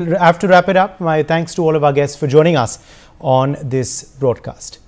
I have to wrap it up. My thanks to all of our guests for joining us on this broadcast.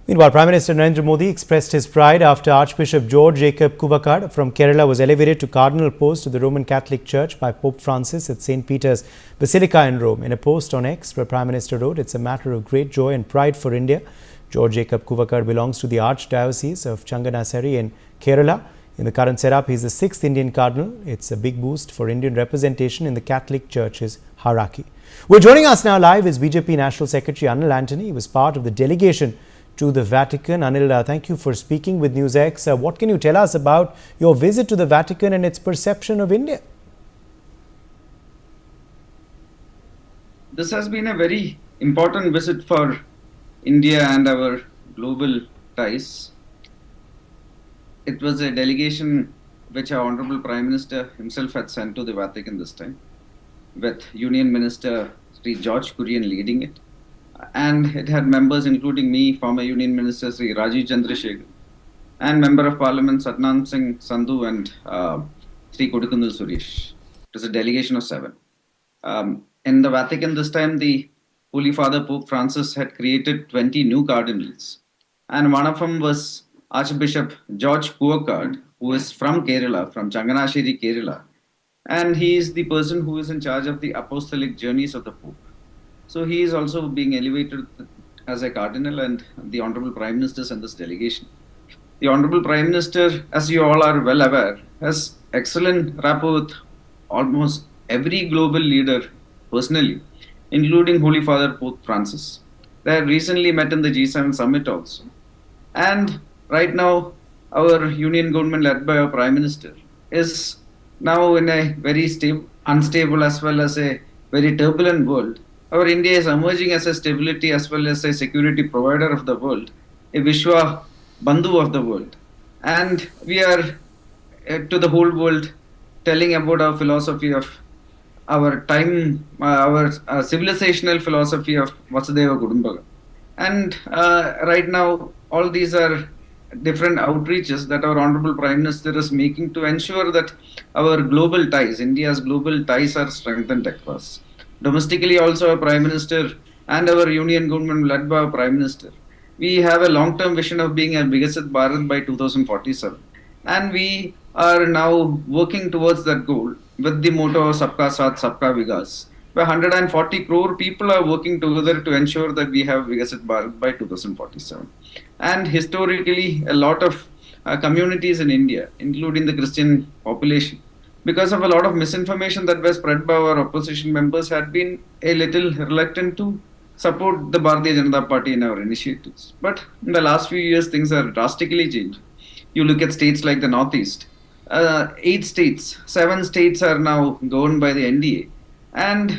Meanwhile, Prime Minister Narendra Modi expressed his pride after Archbishop George Jacob Kuvakad from Kerala was elevated to cardinal post of the Roman Catholic Church by Pope Francis at St. Peter's Basilica in Rome. In a post on X, the Prime Minister wrote, "It's a matter of great joy and pride for India. George Jacob Kuvakad belongs to the Archdiocese of Changanassery in Kerala. In the current setup, he is the 6th Indian cardinal. It's a big boost for Indian representation in the Catholic Church's hierarchy." Well, joining us now live is BJP National Secretary Anil Antony. He was part of the delegation to the Vatican. Anil, thank you for speaking with NewsX. What can you tell us about your visit to the Vatican and its perception of India? This has been a very important visit for India and our global ties. It was a delegation which our Honorable Prime Minister himself had sent to the Vatican this time, with Union Minister Sri George Kurian leading it. And it had members including me, former Union Minister Sri Rajiv Chandrasekhar, and Member of Parliament Satnam Singh Sandhu and Sri Kodukundal Suresh. It was a delegation of 7. In the Vatican this time, the Holy Father Pope Francis had created 20 new cardinals. And one of them was Archbishop George Kuvakad, who is from Kerala, from Changanassery, Kerala. And he is the person who is in charge of the apostolic journeys of the Pope. So he is also being elevated as a cardinal, and the Honorable Prime Minister sent this delegation. The Honorable Prime Minister, as you all are well aware, has excellent rapport with almost every global leader personally, including Holy Father Pope Francis. They had recently met in the G7 summit also. And right now, our union government led by our Prime Minister is now in a very unstable as well as a very turbulent world. Our India is emerging as a stability as well as a security provider of the world, a Vishwa Bandhu of the world. And we are to the whole world telling about our philosophy of our time, our civilizational philosophy of Vasudeva Kudumbaga. And right now, all these are different outreaches that our Honorable Prime Minister is making to ensure that our global ties, India's global ties, are strengthened across. Domestically also, our Prime Minister and our Union government led by our Prime Minister, we have a long-term vision of being a Viksit Bharat by 2047. And we are now working towards that goal with the motto of Sabka Saath, Sabka Vikas, where 140 crore people are working together to ensure that we have Viksit Bharat by 2047. And historically, a lot of communities in India, including the Christian population, because of a lot of misinformation that was spread by our opposition members, had been a little reluctant to support the Bharatiya Janata Party in our initiatives. But in the last few years, things are drastically changed. You look at states like the Northeast, 8 states, 7 states are now governed by the NDA, and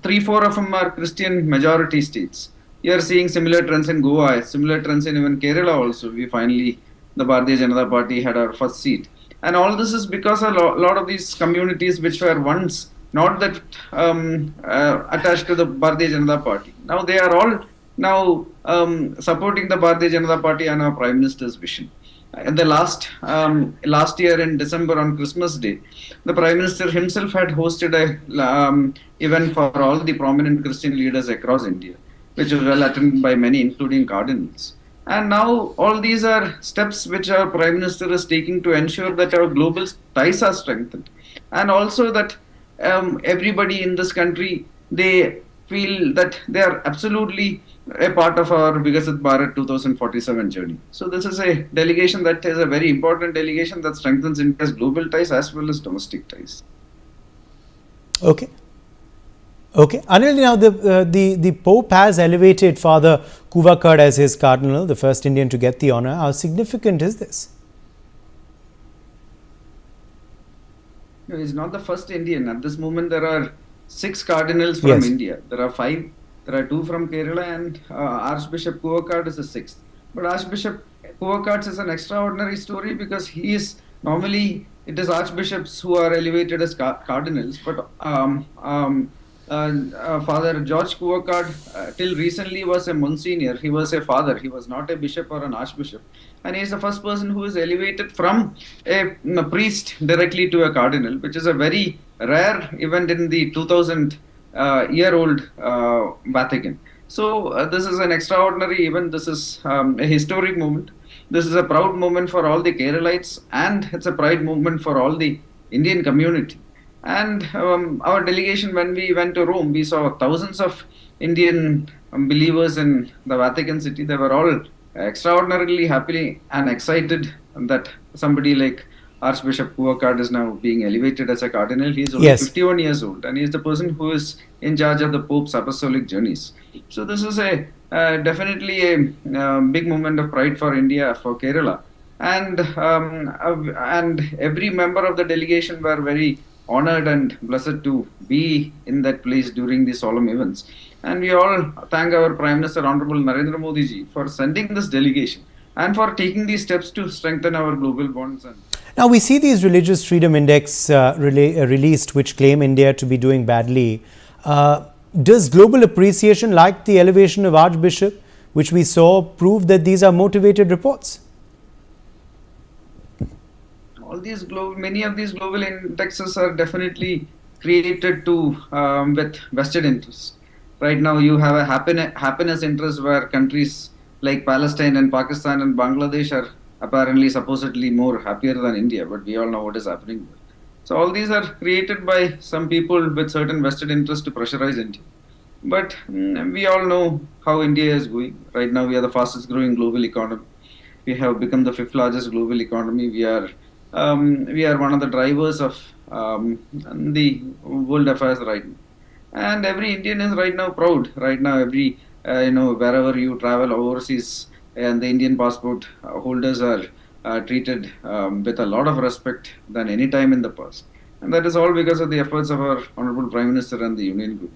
3-4 of them are Christian majority states. You are seeing similar trends in Goa, similar trends in even Kerala also. The Bharatiya Janata Party had our first seat. And all this is because a lot of these communities which were once not that attached to the Bharatiya Janata Party, now they are all now supporting the Bharatiya Janata Party and our Prime Minister's vision. In the last year in December on Christmas Day, the Prime Minister himself had hosted a event for all the prominent Christian leaders across India, which was well attended by many, including cardinals. And now all these are steps which our Prime Minister is taking to ensure that our global ties are strengthened. And also that everybody in this country, they feel that they are absolutely a part of our Viksit Bharat 2047 journey. So this is a delegation that is a very important delegation that strengthens India's global ties as well as domestic ties. Okay. Anil, now the Pope has elevated Father Kuvakad as his cardinal, the first Indian to get the honor. How significant is this? No, he's not the first Indian. At this moment, there are 6 cardinals from India. There are 5. There are 2 from Kerala, and Archbishop Kuvakad is the 6th. But Archbishop Kuvakad is an extraordinary story because he is normally, it is archbishops who are elevated as cardinals, but Father George Kuvakad till recently was a Monsignor. He was a father. He was not a bishop or an archbishop. And he is the first person who is elevated from a priest directly to a cardinal, which is a very rare event in the year-old Vatican. So this is an extraordinary event. This is a historic moment. This is a proud moment for all the Keralites, and it's a pride moment for all the Indian community. And our delegation, when we went to Rome, we saw thousands of Indian believers in the Vatican City. They were all extraordinarily happy and excited that somebody like Archbishop Kuvakad is now being elevated as a cardinal. He is only Yes. 51 years old, and he is the person who is in charge of the Pope's apostolic journeys. So this is a definitely a big moment of pride for India, for Kerala, and every member of the delegation were very honored and blessed to be in that place during these solemn events. And we all thank our Prime Minister, Honorable Narendra Modi ji, for sending this delegation and for taking these steps to strengthen our global bonds. And Now we see these religious freedom index released, which claim India to be doing badly. Does global appreciation, like the elevation of Archbishop, which we saw, prove that these are motivated reports? all these many of these global indexes are definitely created to with vested interests. Right now, you have a happiness interest where countries like Palestine and Pakistan and Bangladesh are apparently supposedly more happier than India, but we all know what is happening there. So all these are created by some people with certain vested interest to pressurize India. But we all know how India is going. Right now, we are the fastest growing global economy. We have become the fifth largest global economy. We are one of the drivers of the world affairs right now. And every Indian is right now proud. Right now, every wherever you travel overseas, and the Indian passport holders are treated with a lot of respect than any time in the past. And that is all because of the efforts of our Honorable Prime Minister and the Union Group.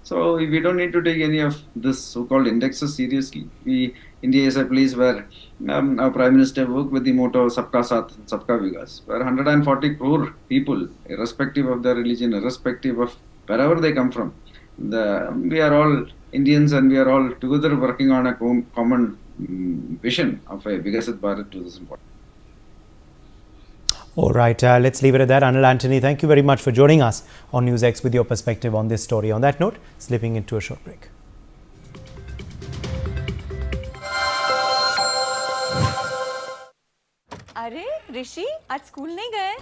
So we don't need to take any of this so-called indexes seriously. India is a place where our Prime Minister worked with the motto "Sabka Saath, Sabka Vikas," where 140 crore people, irrespective of their religion, irrespective of wherever they come from, we are all Indians, and we are all together working on a common vision of a Viksit Bharat 2040. All right, let's leave it at that. Anil Antony, thank you very much for joining us on NewsX with your perspective on this story. On that note, slipping into a short break. अरे ऋषि आज school नहीं गए?